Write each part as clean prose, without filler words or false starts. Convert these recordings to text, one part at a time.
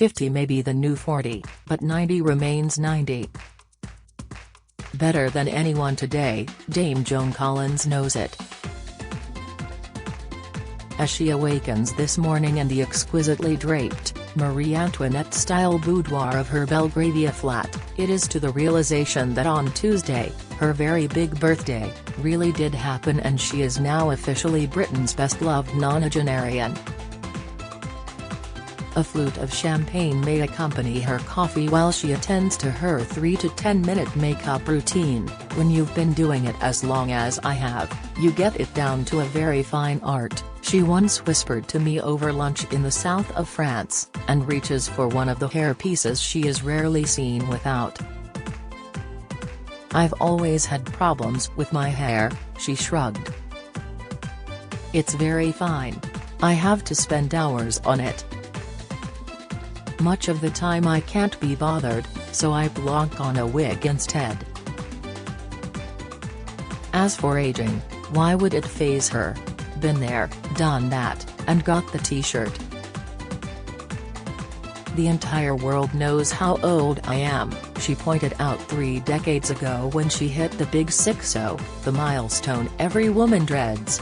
50 may be the new 40, but 90 remains 90. Better than anyone today, Dame Joan Collins knows it. As she awakens this morning in the exquisitely draped, Marie Antoinette-style boudoir of her Belgravia flat, it is to the realization that on Tuesday, her very big birthday, really did happen and she is now officially Britain's best-loved nonagenarian. A flute of champagne may accompany her coffee while she attends to her 3 to 10 minute makeup routine. When you've been doing it as long as I have, you get it down to a very fine art, she once whispered to me over lunch in the south of France, and reaches for one of the hair pieces she is rarely seen without. I've always had problems with my hair, she shrugged. It's very fine. I have to spend hours on it. Much of the time I can't be bothered, so I plonk on a wig instead. As for aging, why would it faze her? Been there, done that, and got the t-shirt. The entire world knows how old I am, she pointed out 3 decades ago when she hit the big 60, the milestone every woman dreads.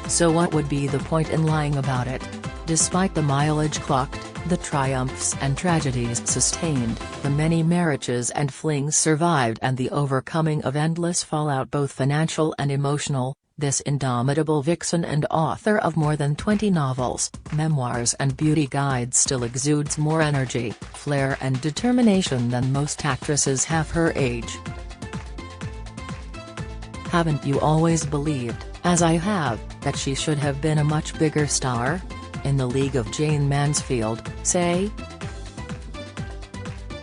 So what would be the point in lying about it? Despite the mileage clocked, the triumphs and tragedies sustained, the many marriages and flings survived and the overcoming of endless fallout both financial and emotional, this indomitable vixen and author of more than 20 novels, memoirs and beauty guides still exudes more energy, flair and determination than most actresses half her age. Haven't you always believed, as I have, that she should have been a much bigger star? In the league of Jane Mansfield, say?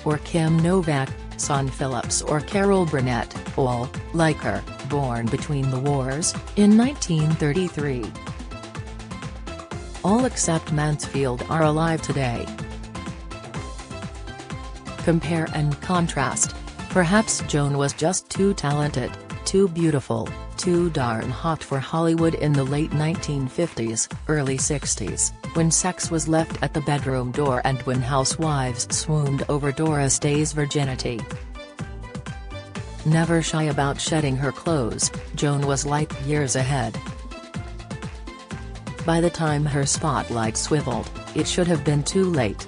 Or Kim Novak, Son Phillips or Carol Burnett, all, like her, born between the wars, in 1933. All except Mansfield are alive today. Compare and contrast. Perhaps Joan was just too talented, too beautiful, too darn hot for Hollywood in the late 1950s, early 60s, when sex was left at the bedroom door and when housewives swooned over Doris Day's virginity. Never shy about shedding her clothes, Joan was light years ahead. By the time her spotlight swiveled, it should have been too late.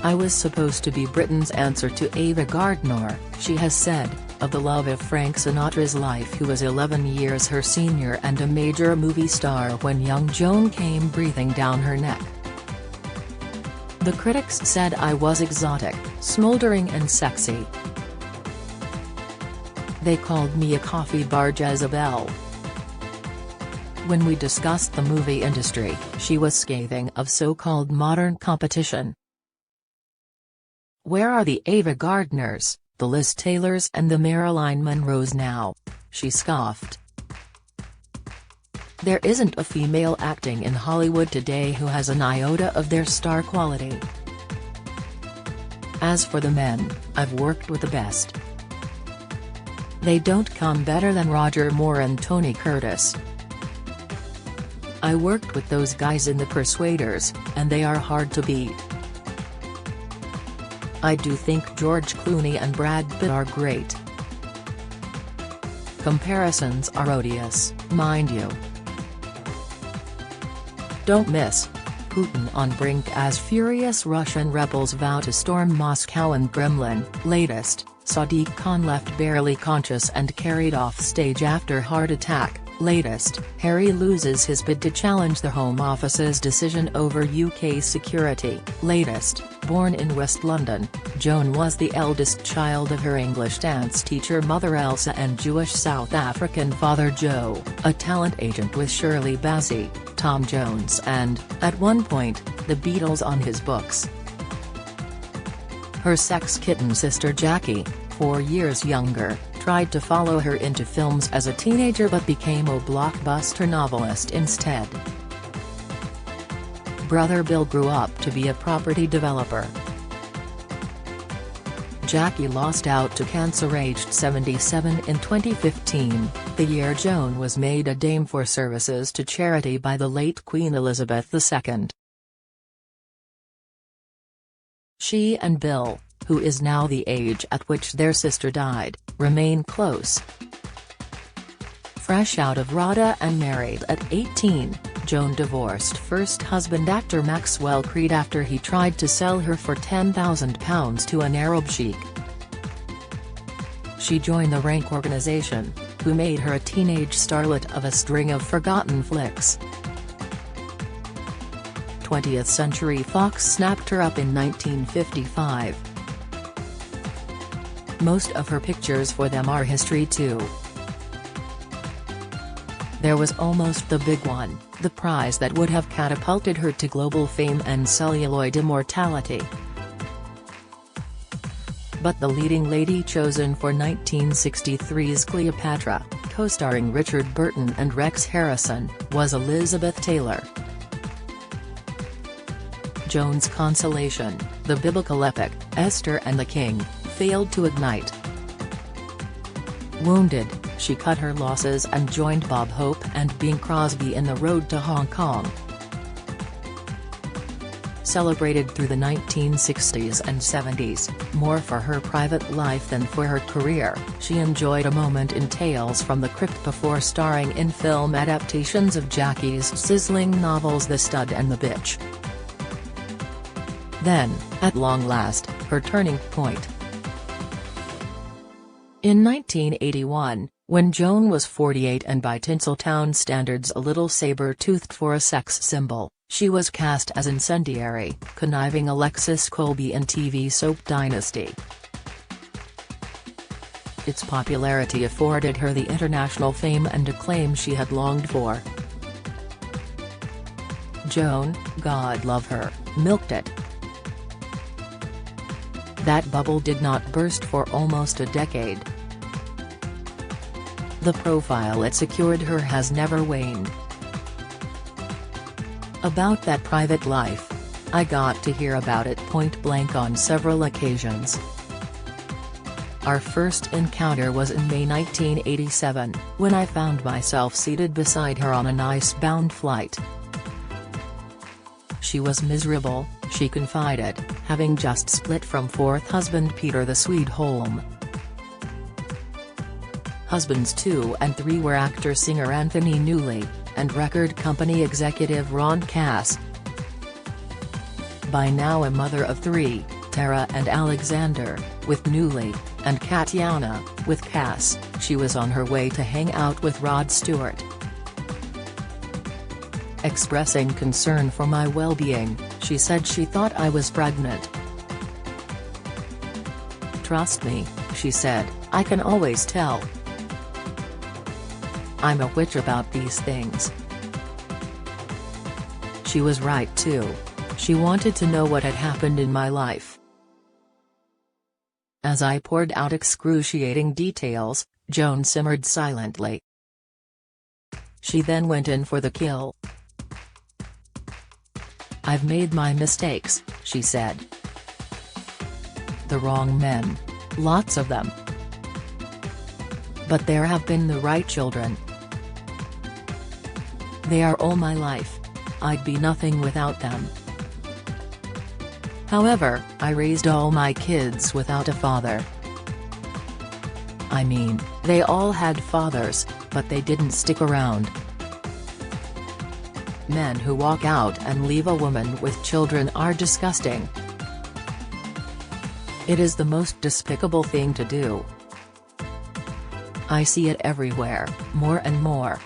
I was supposed to be Britain's answer to Ava Gardner, she has said, of the love of Frank Sinatra's life who was 11 years her senior and a major movie star when young Joan came breathing down her neck. The critics said I was exotic, smoldering and sexy. They called me a coffee bar Jezebel. When we discussed the movie industry, she was scathing of so-called modern competition. Where are the Ava Gardners, the Liz Taylors and the Marilyn Monroes now? She scoffed. There isn't a female acting in Hollywood today who has an iota of their star quality. As for the men, I've worked with the best. They don't come better than Roger Moore and Tony Curtis. I worked with those guys in The Persuaders, and they are hard to beat. I do think George Clooney and Brad Pitt are great. Comparisons are odious, mind you. Don't miss. Putin on brink as furious Russian rebels vow to storm Moscow and Kremlin. Latest, Sadiq Khan left barely conscious and carried off stage after heart attack. Latest, Harry loses his bid to challenge the Home Office's decision over UK security. Latest, born in West London, Joan was the eldest child of her English dance teacher mother Elsa and Jewish South African father Joe, a talent agent with Shirley Bassey, Tom Jones and, at one point, the Beatles on his books. Her sex kitten sister Jackie, 4 years younger, tried to follow her into films as a teenager but became a blockbuster novelist instead. Brother Bill grew up to be a property developer. Jackie lost out to cancer aged 77 in 2015, the year Joan was made a dame for services to charity by the late Queen Elizabeth II. She and Bill, who is now the age at which their sister died, remain close. Fresh out of RADA and married at 18, Joan divorced first husband actor Maxwell Creed after he tried to sell her for £10,000 to an Arab sheikh. She joined the Rank organization, who made her a teenage starlet of a string of forgotten flicks. 20th Century Fox snapped her up in 1955. Most of her pictures for them are history too. There was almost the big one, the prize that would have catapulted her to global fame and celluloid immortality. But the leading lady chosen for 1963's Cleopatra, co-starring Richard Burton and Rex Harrison, was Elizabeth Taylor. Joan's consolation, the biblical epic, Esther and the King, failed to ignite. Wounded, she cut her losses and joined Bob Hope and Bing Crosby in the road to Hong Kong. Celebrated through the 1960s and 70s, more for her private life than for her career, she enjoyed a moment in Tales from the Crypt before starring in film adaptations of Jackie's sizzling novels The Stud and the Bitch. Then, at long last, her turning point. In 1981, when Joan was 48 and by Tinseltown standards a little saber-toothed for a sex symbol, she was cast as incendiary, conniving Alexis Colby in TV soap Dynasty. Its popularity afforded her the international fame and acclaim she had longed for. Joan, God love her, milked it. That bubble did not burst for almost a decade. The profile it secured her has never waned. About that private life, I got to hear about it point blank on several occasions. Our first encounter was in May 1987, when I found myself seated beside her on an ice-bound flight. She was miserable, she confided, having just split from fourth husband Peter the Swede Holm. Husbands 2 and 3 were actor-singer Anthony Newley, and record company executive Ron Cass. By now a mother of 3, Tara and Alexander, with Newley, and Katiana, with Cass, she was on her way to hang out with Rod Stewart. Expressing concern for my well-being, she said she thought I was pregnant. "Trust me," she said, "I can always tell. I'm a witch about these things." She was right too. She wanted to know what had happened in my life. As I poured out excruciating details, Joan simmered silently. She then went in for the kill. "I've made my mistakes," she said. "The wrong men. Lots of them. But there have been the right children. They are all my life. I'd be nothing without them. However, I raised all my kids without a father. I mean, they all had fathers, but they didn't stick around. Men who walk out and leave a woman with children are disgusting. It is the most despicable thing to do. I see it everywhere, more and more.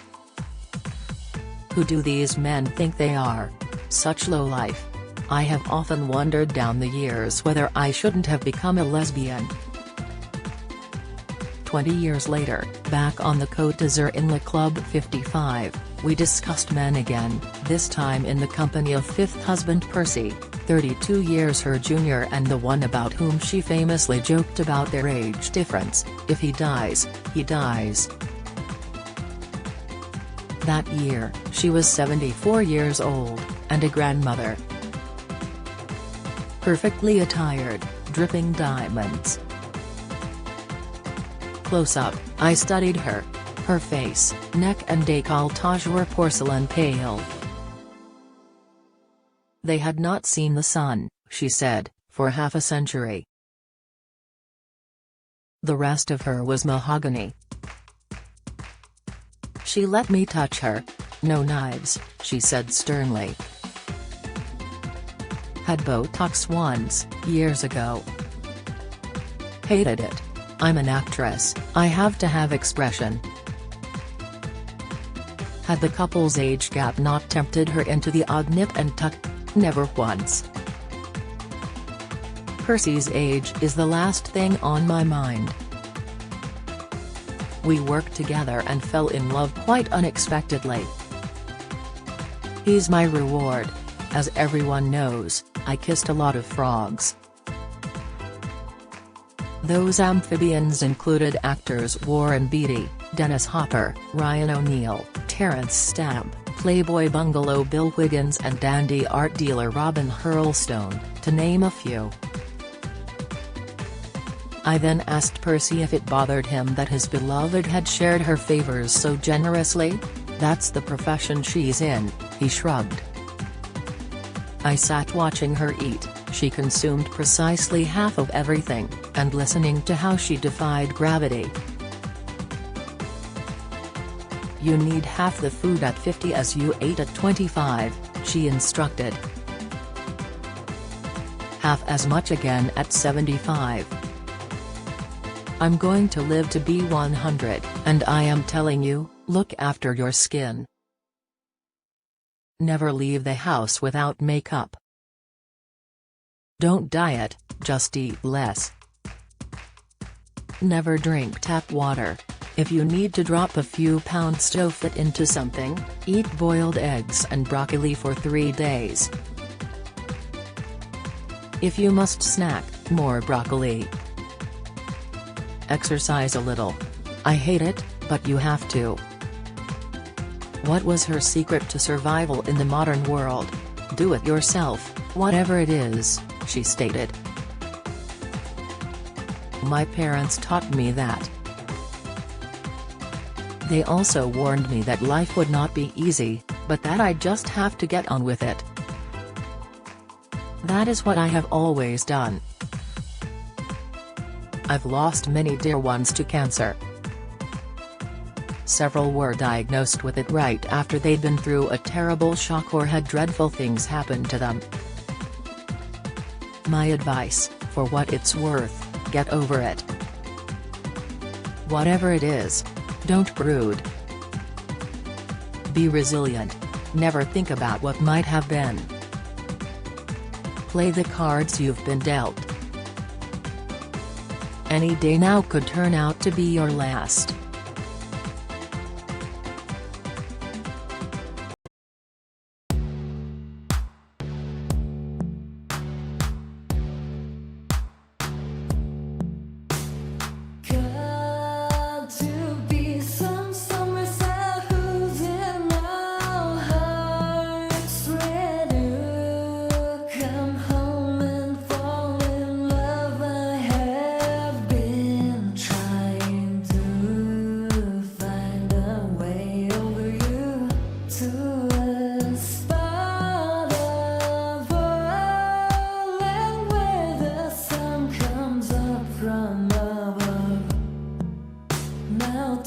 Who do these men think they are? Such lowlife. I have often wondered down the years whether I shouldn't have become a lesbian." 20 years later, back on the Côte d'Azur in Le Club 55, we discussed men again, this time in the company of fifth husband Percy, 32 years her junior and the one about whom she famously joked about their age difference: "If he dies, he dies." That year, she was 74 years old, and a grandmother. Perfectly attired, dripping diamonds. Close up, I studied her. Her face, neck and décolletage were porcelain pale. They had not seen the sun, she said, for half a century. The rest of her was mahogany. She let me touch her. No knives, she said sternly. Had Botox once, years ago. Hated it. I'm an actress, I have to have expression. Had the couple's age gap not tempted her into the odd nip and tuck? Never once. Percy's age is the last thing on my mind. We worked together and fell in love quite unexpectedly. He's my reward. As everyone knows, I kissed a lot of frogs. Those amphibians included actors Warren Beatty, Dennis Hopper, Ryan O'Neal, Terence Stamp, Playboy Bungalow Bill Wiggins and dandy art dealer Robin Hurlstone, to name a few. I then asked Percy if it bothered him that his beloved had shared her favors so generously. That's the profession she's in, he shrugged. I sat watching her eat. She consumed precisely half of everything, and listening to how she defied gravity. You need half the food at 50 as you ate at 25, she instructed. Half as much again at 75. I'm going to live to be 100, and I am telling you, look after your skin. Never leave the house without makeup. Don't diet, just eat less. Never drink tap water. If you need to drop a few pounds to fit into something, eat boiled eggs and broccoli for 3 days. If you must snack, more broccoli. Exercise a little. I hate it, but you have to. What was her secret to survival in the modern world? Do it yourself, whatever it is, she stated. My parents taught me that. They also warned me that life would not be easy, but that I'd just have to get on with it. That is what I have always done. I've lost many dear ones to cancer. Several were diagnosed with it right after they'd been through a terrible shock or had dreadful things happen to them. My advice, for what it's worth, get over it. Whatever it is, don't brood. Be resilient. Never think about what might have been. Play the cards you've been dealt. Any day now could turn out to be your last. Now